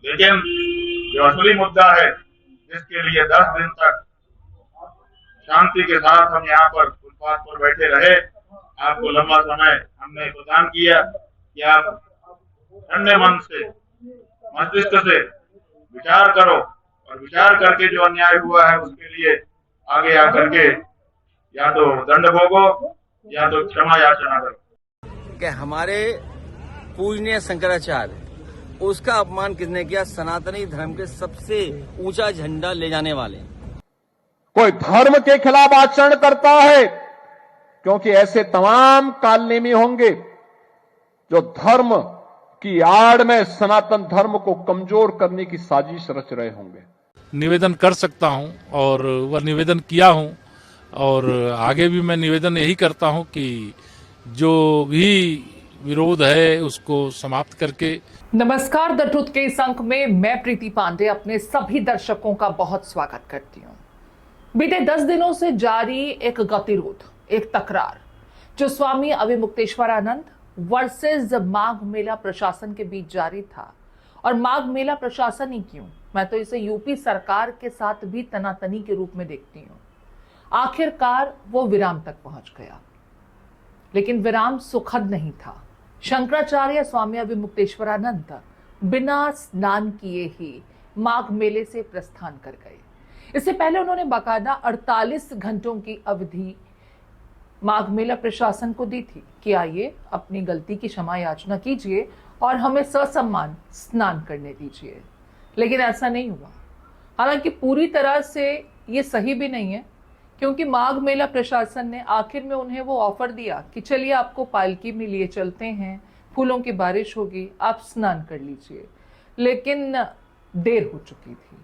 लेकिन जो असली मुद्दा है, जिसके लिए 10 दिन तक शांति के साथ हम यहाँ पर फुटपाथ पर बैठे रहे, आपको लंबा समय हमने प्रदान किया कि आप ठंडे मन से, मस्तिष्क से विचार करो और विचार करके जो अन्याय हुआ है उसके लिए आगे आकर के या तो दंड भोगो या तो क्षमा याचना करो। कि हमारे पूजनीय शंकराचार्य उसका अपमान किसने किया? सनातनी धर्म के सबसे ऊंचा झंडा ले जाने वाले कोई धर्म के खिलाफ आचरण करता है, क्योंकि ऐसे तमाम कालनेमी होंगे जो धर्म की आड़ में सनातन धर्म को कमजोर करने की साजिश रच रहे होंगे। निवेदन कर सकता हूं और वह निवेदन किया हूं और आगे भी मैं निवेदन यही करता हूं कि जो भी विरोध है उसको समाप्त करके। नमस्कार, द ट्रुथ के इस अंक में मैं प्रीति पांडे अपने सभी दर्शकों का बहुत स्वागत करती हूं। बीते 10 दिनों से जारी एक गतिरोध, एक तकरार जो स्वामी अभिमुक्तेश्वरानंद वर्सेस माघ मेला प्रशासन के बीच जारी था। और माघ मेला प्रशासन ही क्यों, मैं तो इसे यूपी सरकार के साथ भी तनातनी के रूप में देखती हूँ। आखिरकार वो विराम तक पहुंच गया, लेकिन विराम सुखद नहीं था। शंकराचार्य स्वामी अभिमुक्तेश्वरानंद बिना स्नान किए ही माघ मेले से प्रस्थान कर गए। इससे पहले उन्होंने बाकायदा 48 घंटों की अवधि माघ मेला प्रशासन को दी थी कि आइए अपनी गलती की क्षमा याचना कीजिए और हमें ससम्मान स्नान करने दीजिए। लेकिन ऐसा नहीं हुआ। हालांकि पूरी तरह से ये सही भी नहीं है, क्योंकि माघ मेला प्रशासन ने आखिर में उन्हें वो ऑफर दिया कि चलिए आपको पालकी में लिए चलते हैं, फूलों की बारिश होगी, आप स्नान कर लीजिए। लेकिन देर हो चुकी थी।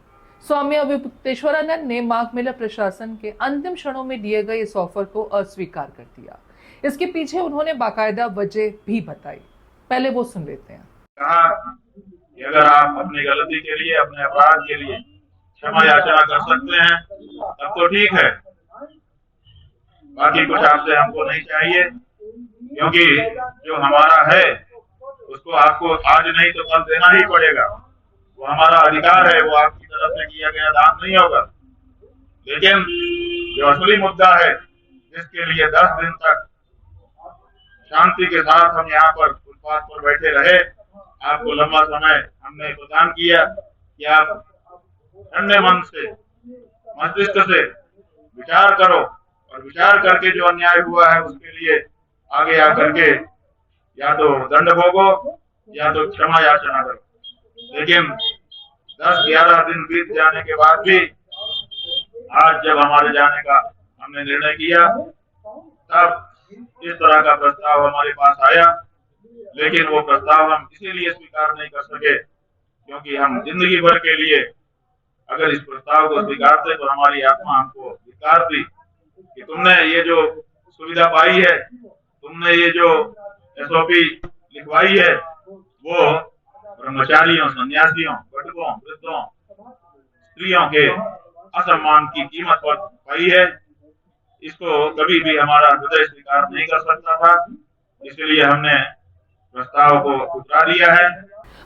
स्वामी अभिमुक्तेश्वरानंद ने माघ मेला प्रशासन के अंतिम क्षणों में दिए गए इस ऑफर को अस्वीकार कर दिया। इसके पीछे उन्होंने बाकायदा वजह भी बताई। पहले वो सुन लेते हैं। कहा कि अगर आप अपनी गलती के लिए, अपने अपराध के लिए क्षमा याचना कर सकते हैं तब तो ठीक है, बाकी कुछ आपसे हमको नहीं चाहिए, क्योंकि जो हमारा है उसको आपको आज नहीं तो कल देना ही पड़ेगा। वो हमारा अधिकार है, वो आपकी तरफ से किया गया दान नहीं होगा। लेकिन जो असली मुद्दा है, जिसके लिए 10 दिन तक शांति के साथ हम यहाँ पर फुटपाथ पर बैठे रहे, आपको लंबा समय हमने प्रदान किया कि आप ठंडे मन से, मस्तिष्क से विचार करो और विचार करके जो अन्याय हुआ है उसके लिए आगे आकर के या तो दंड भोगो या तो क्षमा याचना करो। लेकिन 10-11 दिन बीत जाने के बाद भी आज जब हमारे जाने का हमने निर्णय किया, तब इस तरह का प्रस्ताव हमारे पास आया। लेकिन वो प्रस्ताव हम इसीलिए स्वीकार नहीं कर सके क्योंकि हम जिंदगी भर के लिए अगर इस प्रस्ताव को स्वीकारते तो हमारी आत्मा हमको धिक्कारती कि तुमने ये जो सुविधा पाई है, तुमने ये जो SOP लिखवाई है, वो ब्रह्मचारियों, सन्यासियों, कटकों, वृद्धों, स्त्रियों के असम्मान की कीमत पर पाई है। इसको कभी भी हमारा हृदय स्वीकार नहीं कर सकता था, इसलिए हमने प्रस्ताव को ठुकरा दिया है।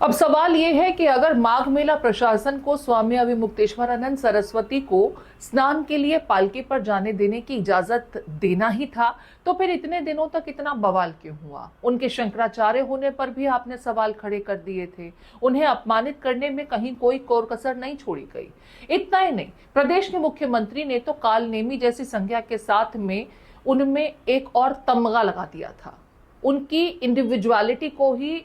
अब सवाल ये है कि अगर माघ मेला प्रशासन को स्वामी अभिमुक्तेश्वरानंद सरस्वती को स्नान के लिए पालकी पर जाने देने की इजाजत देना ही था, तो फिर इतने दिनों तक इतना बवाल क्यों हुआ? उनके शंकराचार्य होने पर भी आपने सवाल खड़े कर दिए थे। उन्हें अपमानित करने में कहीं कोई कोर कसर नहीं छोड़ी गई। इतना ही नहीं, प्रदेश के मुख्यमंत्री ने तो काल नेमी जैसी संज्ञा के साथ में उनमें एक और तमगा लगा दिया था। उनकी इंडिविजुअलिटी को ही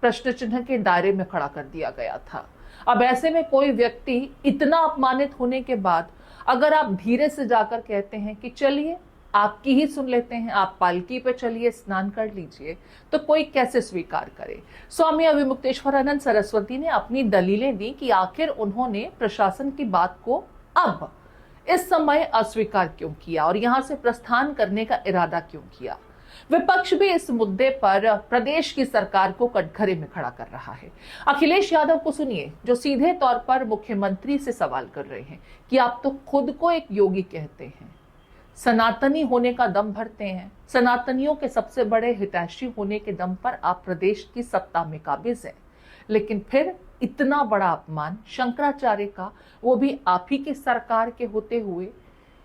प्रश्न चिन्ह के दायरे में खड़ा कर दिया गया था। अब ऐसे में कोई व्यक्ति इतना अपमानित होने के बाद अगर आप धीरे से जाकर कहते हैं कि चलिए आपकी ही सुन लेते हैं, आप पालकी पे चलिए, स्नान कर लीजिए, तो कोई कैसे स्वीकार करे? स्वामी अभिमुक्तेश्वरानंद सरस्वती ने अपनी दलीलें दी कि आखिर उन्होंने प्रशासन की बात को अब इस समय अस्वीकार क्यों किया और यहां से प्रस्थान करने का इरादा क्यों किया। विपक्ष भी इस मुद्दे पर प्रदेश की सरकार को कटघरे में खड़ा कर रहा है। अखिलेश यादव को सुनिए, जो सीधे तौर पर मुख्यमंत्री से सवाल कर रहे हैं कि आप तो खुद को एक योगी कहते हैं, सनातनी होने का दम भरते हैं, सनातनियों के सबसे बड़े हितैषी होने के दम पर आप प्रदेश की सत्ता में काबिज हैं, लेकिन फिर इतना बड़ा अपमान शंकराचार्य का, वो भी आप ही की सरकार के होते हुए,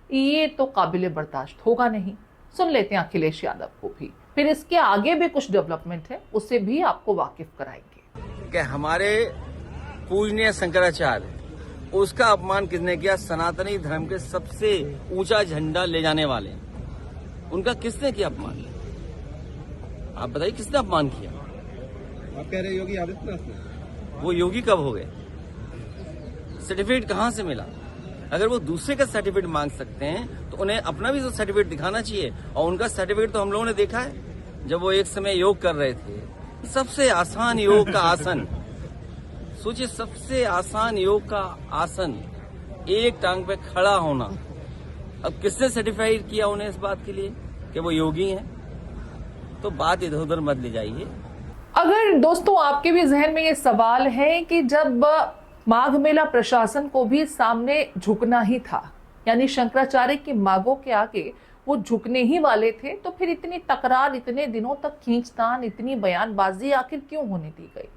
ये तो काबिले बर्दाश्त होगा नहीं। सुन लेते हैं अखिलेश यादव को भी, फिर इसके आगे भी कुछ डेवलपमेंट है, उससे भी आपको वाकिफ कराएंगे। कि हमारे पूजनीय शंकराचार्य, उसका अपमान किसने किया? सनातनी धर्म के सबसे ऊंचा झंडा ले जाने वाले, उनका किसने किया अपमान? आप बताइए किसने अपमान किया? आप कह रहे योगी आदित्यनाथ ने? वो योगी कब हो गए? सर्टिफिकेट कहाँ से मिला? अगर वो दूसरे का सर्टिफिकेट मांग सकते हैं तो उन्हें अपना भी तो सर्टिफिकेट दिखाना चाहिए। और उनका सर्टिफिकेट तो हम लोगों ने देखा है, जब वो एक समय योग कर रहे थे। सबसे आसान योग का आसन, सोचिए, सबसे आसान योग का आसन, एक टांग पे खड़ा होना। अब किसने सर्टिफाइड किया उन्हें इस बात के लिए कि वो योगी हैं? तो बात इधर उधर मत ले जाइए। अगर दोस्तों आपके भी जहन में ये सवाल है कि जब माघ मेला प्रशासन को भी सामने झुकना ही था, यानी शंकराचार्य की मांगों के आगे वो झुकने ही वाले थे, तो फिर इतनी तकरार, इतने दिनों तक खींचतान, इतनी बयानबाजी आखिर क्यों होने दी गई?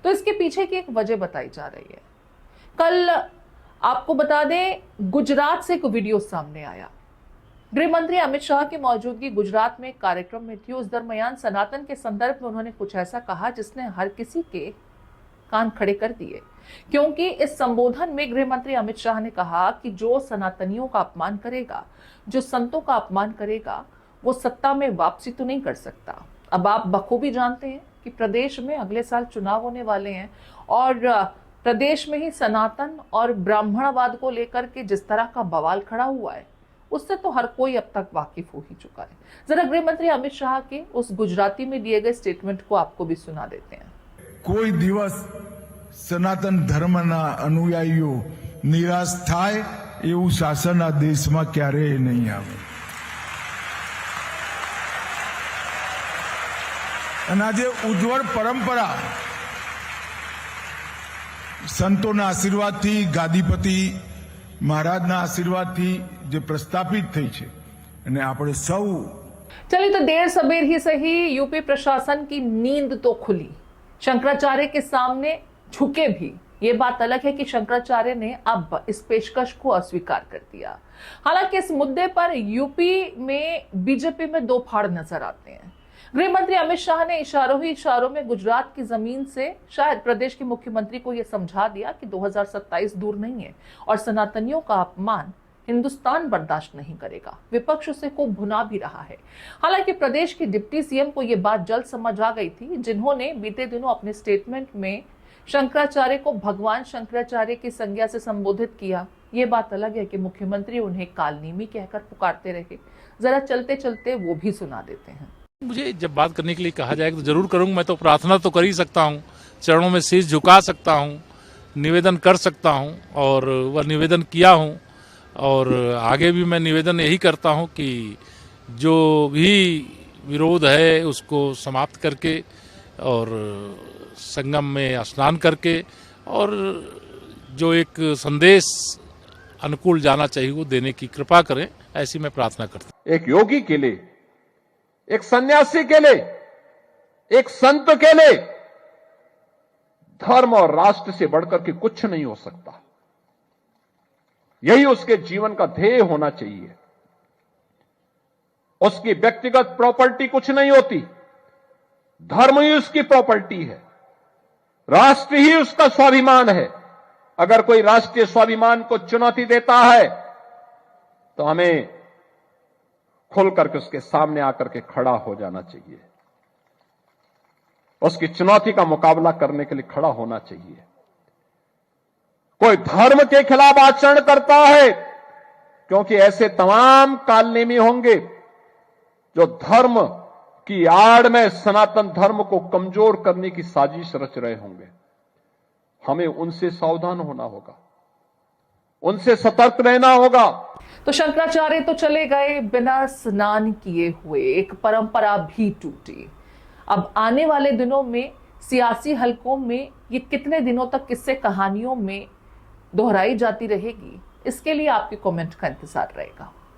तो इसके पीछे की एक वजह बताई जा रही है। कल आपको बता दें, गुजरात से एक वीडियो सामने आया। गृह मंत्री अमित शाह की मौजूदगी गुजरात में एक कार्यक्रम में थी। उस दरमियान सनातन के संदर्भ में उन्होंने कुछ ऐसा कहा जिसने हर किसी के कान खड़े कर दिए, क्योंकि इस संबोधन में गृह मंत्री अमित शाह ने कहा कि जो सनातनियों का अपमान करेगा, जो संतों का अपमान करेगा, वो सत्ता में वापसी तो नहीं कर सकता। अब आप बखूबी जानते हैं कि प्रदेश में अगले साल चुनाव होने वाले हैं और प्रदेश में ही सनातन और ब्राह्मणवाद को लेकर के जिस तरह का बवाल खड़ा हुआ है, उससे तो हर कोई अब तक वाकिफ हो ही चुका है। जरा गृह मंत्री अमित शाह के उस गुजराती में दिए गए स्टेटमेंट को आपको भी सुना देते हैं। कोई दिवस सनातन धर्मना अनुयायीओ निराश थाय एवं शासन आ देश में क्यारेय नहीं आवे। અને આજે ઉજ્જવળ પરંપરા સંતોના આશીર્વાદથી, ગાદીપતિ મહારાજના આશીર્વાદથી જે પ્રસ્થાપિત થઈ છે, અને આપણે સૌ चलिए, तो देर सबेर ही सही यूपी प्रशासन की नींद तो खुली, शंकराचार्य के सामने झुके भी। ये बात अलग है कि शंकराचार्य ने अब इस पेशकश को अस्वीकार कर दिया। हालांकि इस मुद्दे पर यूपी में बीजेपी में दो फाड़ नजर आते हैं। गृह मंत्री अमित शाह ने इशारों ही इशारों में गुजरात की जमीन से शायद प्रदेश के मुख्यमंत्री को यह समझा दिया कि 2027 दूर नहीं है और सनातनियों का अपमान हिंदुस्तान बर्दाश्त नहीं करेगा। विपक्ष उसे को भुना भी रहा है। हालांकि प्रदेश के डिप्टी सीएम को यह बात जल्द समझ आ गई थी, जिन्होंने बीते दिनों अपने स्टेटमेंट में शंकराचार्य को भगवान शंकराचार्य की संज्ञा से संबोधित किया। ये बात अलग है कि मुख्यमंत्री उन्हें कालनेमी कहकर पुकारते रहे। जरा चलते चलते वो भी सुना देते हैं। मुझे जब बात करने के लिए कहा जाए तो जरूर करूंगा। मैं तो प्रार्थना तो कर ही सकता हूँ, चरणों में शीश झुका सकता हूँ, निवेदन कर सकता हूँ और वह निवेदन किया हूँ। और आगे भी मैं निवेदन यही करता हूँ कि जो भी विरोध है उसको समाप्त करके और संगम में स्नान करके और जो एक संदेश अनुकूल जाना चाहिए वो देने की कृपा करें, ऐसी मैं प्रार्थना करता हूँ। एक योगी के लिए, एक सन्यासी के लिए, एक संत के लिए धर्म और राष्ट्र से बढ़कर के कुछ नहीं हो सकता। यही उसके जीवन का ध्येय होना चाहिए। उसकी व्यक्तिगत प्रॉपर्टी कुछ नहीं होती, धर्म ही उसकी प्रॉपर्टी है, राष्ट्र ही उसका स्वाभिमान है। अगर कोई राष्ट्रीय स्वाभिमान को चुनौती देता है तो हमें खुल करके उसके सामने आकर के खड़ा हो जाना चाहिए, उसकी चुनौती का मुकाबला करने के लिए खड़ा होना चाहिए। कोई धर्म के खिलाफ आचरण करता है, क्योंकि ऐसे तमाम कालनेमी होंगे जो धर्म की आड़ में सनातन धर्म को कमजोर करने की साजिश रच रहे होंगे। हमें उनसे सावधान होना होगा, उनसे सतर्क रहना होगा। तो शंकराचार्य तो चले गए बिना स्नान किए हुए, एक परंपरा भी टूटी। अब आने वाले दिनों में सियासी हलकों में ये कितने दिनों तक किस्से कहानियों में दोहराई जाती रहेगी, इसके लिए आपके कमेंट का इंतजार रहेगा।